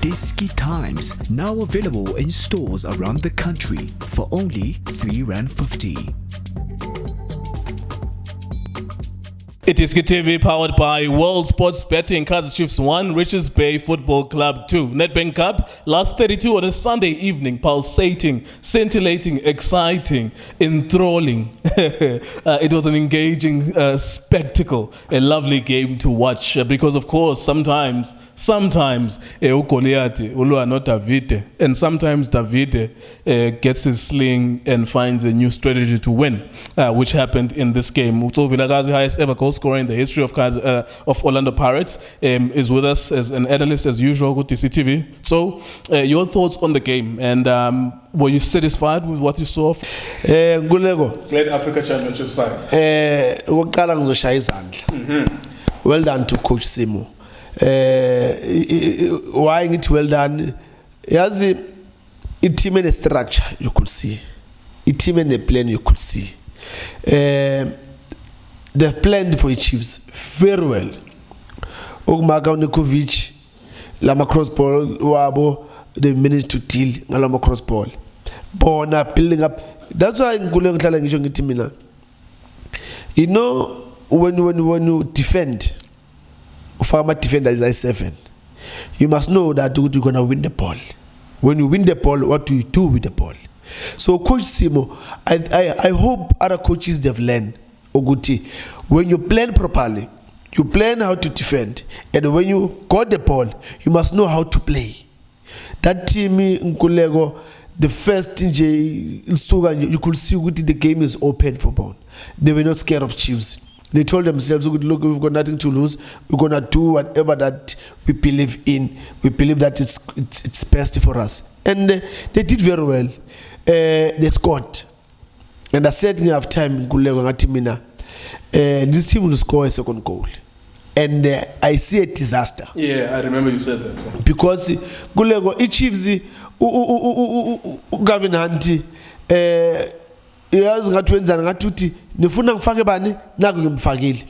iDiskiTimes, now available in stores around the country for only R3.50. iDiskiTV powered by World Sports Betting. Kaizer Chiefs 1, Richards Bay Football Club 2. Nedbank Cup, last 32 on a Sunday evening, pulsating, scintillating, exciting, enthralling. It was an engaging spectacle, a lovely game to watch because, of course, sometimes Goliath ulwa no Davide, and sometimes Davide gets his sling and finds a new strategy to win, which happened in this game. Tso Vilakazi, highest ever goal scorer in the history of Orlando Pirates, is with us as an analyst as usual with iDiskiTV. So, your thoughts on the game, and were you satisfied with what you saw? Great Africa Championship side. Well done to Coach Simo. Why it well done? Yes, a team in a structure you could see, a team in a plan you could see. They've planned for the Chiefs very well. Ogmaga Nikovic, Lama cross ball, Wabo, they managed to deal Lama cross ball. Bona building up. That's why in Guleng Talang Timina. You know, when you defend, farmer defender is I7. You must know that you're gonna win the ball. When you win the ball, what do you do with the ball? So Coach Simo, I hope other coaches they've learned. Oguti, when you plan properly, you plan how to defend, and when you got the ball, you must know how to play. That team in Kulego, the first thing you could see the game is open for Bond. They were not scared of Chiefs. They told themselves, look, we've got nothing to lose. We're gonna do whatever that we believe in. We believe that it's best for us, and they did very well. They scored. And I said in half time, this team will score a second goal. And I see a disaster. Yeah, I remember you said that. Because Gulego, Chiefs, Gavin Hunt, nifuna ngifake bani naku ngimfakile.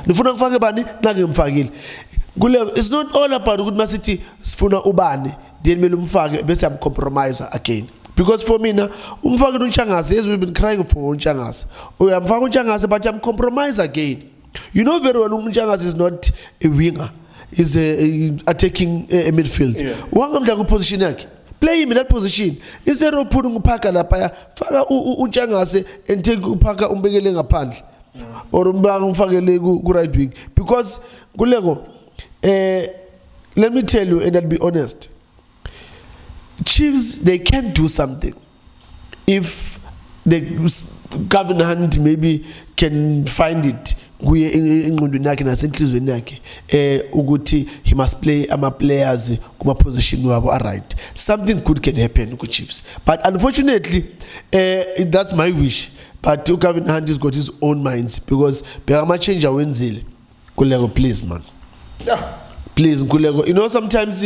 Nifuna ngifake bani naku ngimfakile. Gulego, it's not all about ukuthi masithi sifuna ubani then mele umfake bese am compromise again. Because for me now, umfake uNtshangase, as we've been crying for uNtshangase. Uyamfaka uNtshangase but I'm compromise again. You know very well uNtshangase is not a winger. He's a attacking midfield. Wangamdla position yakhe. Play him in that position. Instead of putting upaka lapha, faka uNtshangase and take upaka umbekele ngaphandle. Or umfakele ku right wing. Because Gulego, let me tell you and I'll be honest. Chiefs, they can do something if the Gavin Hunt maybe can find it. He must play players kuma position right. Something good can happen with Chiefs, but unfortunately, that's my wish. But Gavin Hunt has got his own minds because Berama change Wenzil. Kulego, please, man. Yeah. Please, Kulego. You know sometimes.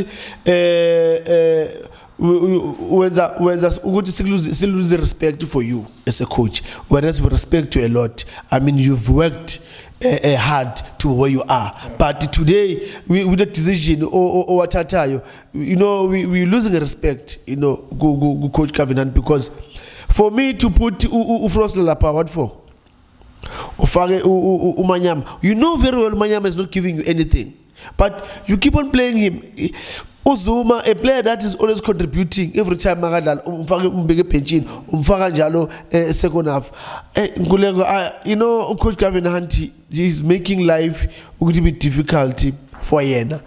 When still lose respect for you as a coach, whereas we respect you a lot. I mean, you've worked hard to where you are, but today with the decision or what you know, we're losing respect. You know, go Coach Gavin Hunt, because for me to put Ufros Lapa, what for? Umanyam, you know very well Umanyam is not giving you anything, but you keep on playing him. Uzuma, a player that is always contributing every time Magadal, second half. You know, Coach Gavin Hunt is making life a little bit difficult for Yena.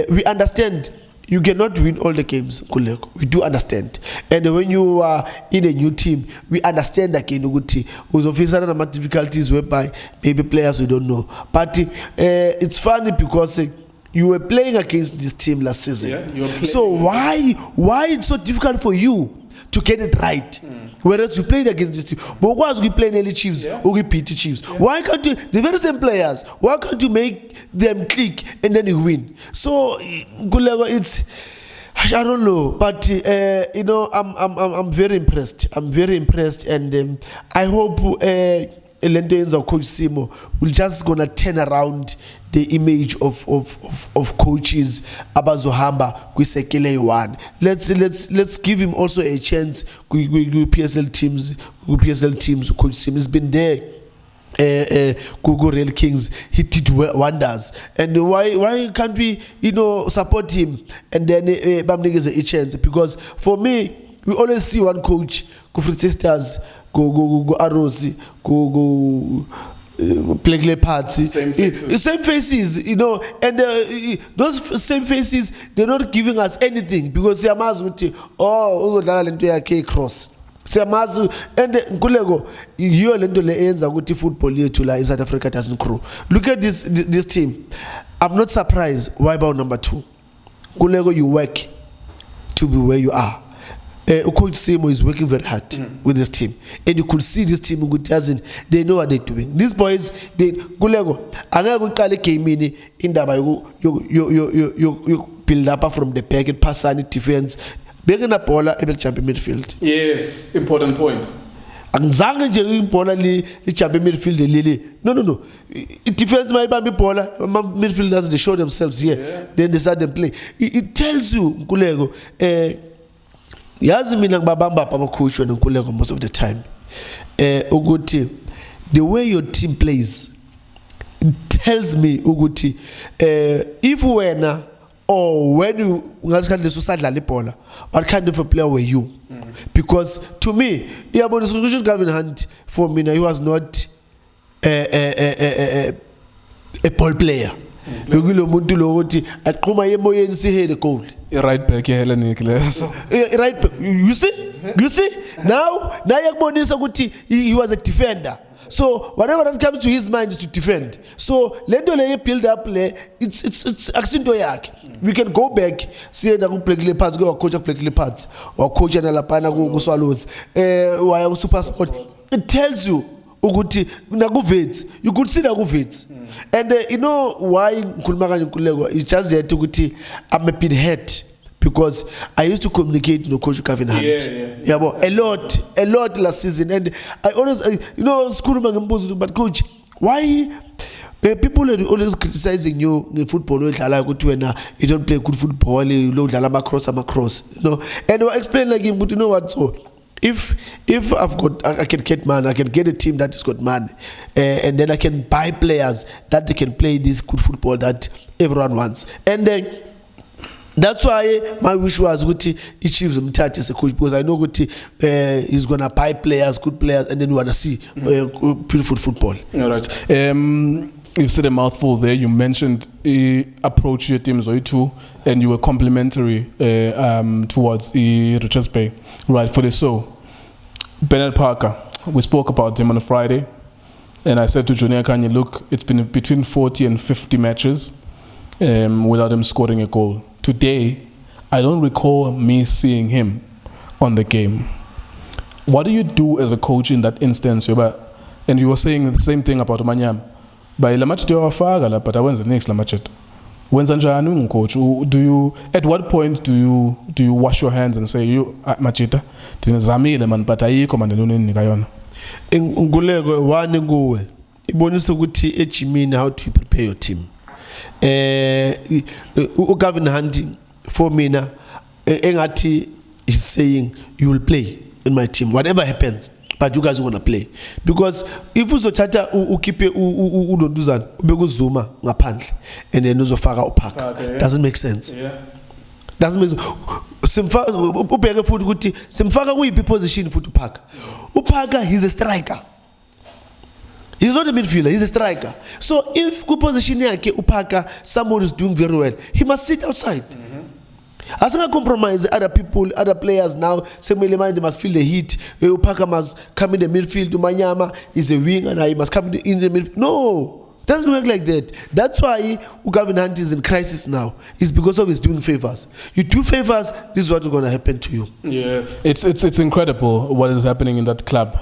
We understand you cannot win all the games, we do understand. And when you are in a new team, we understand that with official difficulties whereby maybe players we don't know. But it's funny because you were playing against this team last season. Yeah, so why it's so difficult for you to get it right? Whereas you played against this team. But why we play early Chiefs or we beat the Chiefs? Yeah. Why can't you, the very same players, why can't you make them click and then you win? So it's, I don't know, but you know, I'm very impressed. I'm very impressed, and I hope lento yenza Coach Simo will just gonna turn around the image of coaches abazohamba kwisekele yi-1. Let's give him also a chance PSL teams Coach Simo has been there. Real Kings, he did wonders, and why can't we support him and then bamnikeze a chance? Because for me, we always see one coach go Free Sisters, go Arrows, go play party, same faces, and those same faces, they're not giving us anything because they are cross. Siyamazi and Nkulego yiyo lento le enza ukuthi football yethu la in South Africa doesn't grow. Look at this team. I'm not surprised why about number 2. Nkulego, you work to be where you are. Coach Simo is working very hard with this team, and you could see this team they know what they're doing. These boys, Nkulego angeke uqale game indaba you build up from the back and pass on defense. Begin a bola able champion midfield. Yes, important point. Angizange nje ibola li champion midfield lili. No. Defense might be bola. Midfielders, they show themselves here. Yeah. Then they start them play. It tells you, Nkulego, yazi mina ngibabamba papa coach when Nkulego most of the time. Uguti, the way your team plays, it tells me Uguti, if wena or when you what kind of a player were you? Because to me, Gavin Hunt, for me, he was not a ball player. Right back, right back. You see? Now he was a defender. So whatever that comes to his mind is to defend. So let the build up play. It's accent yak. We can go back. See na play parts go coach play parts or coach na lapana go Swallows. Why super sport? It tells you ukuthi nakuvetsi. You could see nakuvetsi. And you know why Nkulego is just there to ukuthi I'm a bit hurt. Because I used to communicate with Coach Gavin Hunt. Yeah, a lot last season. And I always, but Coach, why people are always criticizing you in football? You don't play good football, you don't across. And I explain like him, but you know what? So if I can get man, I can get a team that is got man, and then I can buy players that they can play this good football that everyone wants. And that's why my wish was Guti Chiefs Mtati as a coach, because I know Guti is gonna buy players, good players, and then we wanna see beautiful football. All right. You said a mouthful there. You mentioned approach your teams or two, and you were complimentary towards Richards Bay, right? For the so Bernard Parker, we spoke about him on a Friday, and I said to Junior Kanye, look, it's been between 40 and 50 matches without him scoring a goal. Today, I don't recall me seeing him on the game. What do you do as a coach in that instance? And you were saying the same thing about Manyama. By la match but I when's the next la match? When's Anjanu coach? Do you at what point do you wash your hands and say you machita? Tinazamile man but ayiko mandeluni nikayona. Ngulego wani nguwe. Ibonisa ukuthi ejimini how to prepare your team. Gavin Hunt for me now, Engati is saying you will play in my team, whatever happens, but you guys want to play. Because if you tata ukipe don't do that, ubego zuma ngaphandle and then uzofaka upaka. Doesn't make sense. Yeah. Doesn't make sense. Upaka foot kuti simfaka we position foot upaka. Upaka he's a striker. He's not a midfielder, he's a striker. So if good position yake upaka, someone is doing very well, he must sit outside. As I compromise other people, other players now, Samuel they must feel the heat. Upaka must come in the midfield. Manyama is a wing and he must come in the midfield. No, doesn't work like that. That's why Gavin Hunt is in crisis now. It's because of his doing favors. You do favors, this is what's going to happen to you. Yeah, it's incredible what is happening in that club.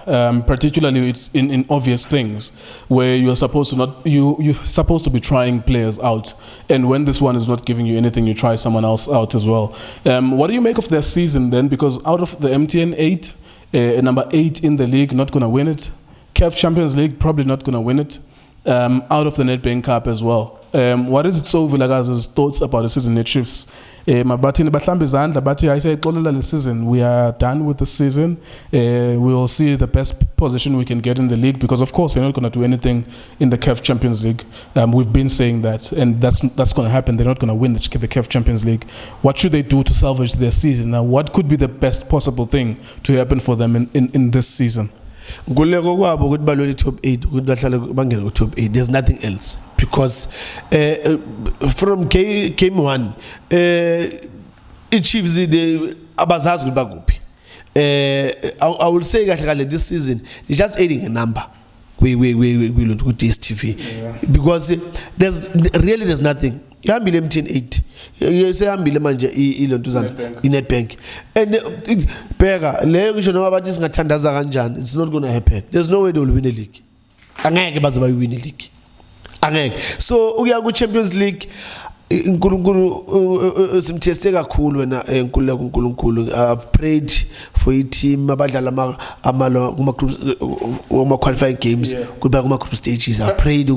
Particularly, it's in obvious things where you're supposed to be trying players out, and when this one is not giving you anything, you try someone else out as well. What do you make of their season then? Because out of the MTN 8, number 8 in the league, not going to win it. CAF Champions League, probably not going to win it. Out of the Nedbank Cup as well. What is Tso Vilakazi's thoughts about the season at Chiefs? I say the season. We are done with the season. We will see the best position we can get in the league, because of course we're not going to do anything in the CAF Champions League. We've been saying that, and that's going to happen. They're not going to win the CAF Champions League. What should they do to salvage their season? Now, what could be the best possible thing to happen for them in this season? Top 8, top 8. There's nothing else, because from game 1, Chiefs I will say that this season they're just adding a number. We learn to iDiskiTV, because there's nothing. You have 8. You say I'm manje in Nedbank, and it's not going to happen. There's no way they will win a league. Win a league. So we are good Champions League. I've prayed for a team qualifying games, group stages. I've prayed,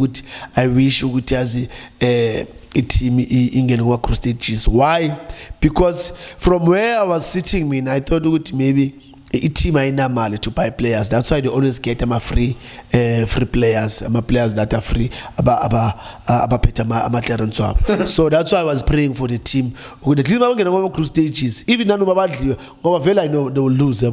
I wish as a team in group stages. Why? Because from where I was sitting, I thought maybe a team are to buy players. That's why they always get them free players. Players that are free. So that's why I was praying for the team. The team are going to go stages. Even though I know they will lose,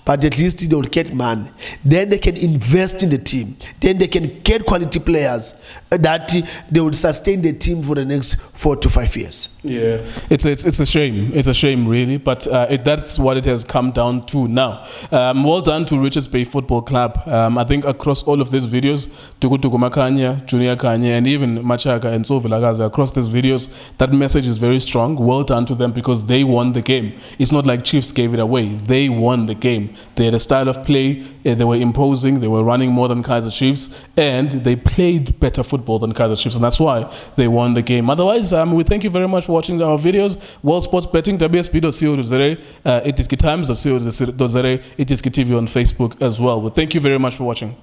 but at least they will get money. Then they can invest in the team. Then they can get quality players that they will sustain the team for the next 4 to 5 years. Yeah, it's a shame. It's a shame, really. But that's what it has come down to now. Well done to Richards Bay Football Club. I think across all of these videos, Tukumakanya, Junior Kanye, and even Machaka and Tso Vilakazi, across these videos, that message is very strong. Well done to them, because they won the game. It's not like Chiefs gave it away. They won the game. They had a style of play. They were imposing. They were running more than Kaizer Chiefs, and they played better football than Kaizer Chiefs, and that's why they won the game. Otherwise, we thank you very much for watching our videos. World Sports Betting, WSB.co.za, iDiskiTimes.co.za, iDiskiTV on Facebook as well. Thank you very much for watching.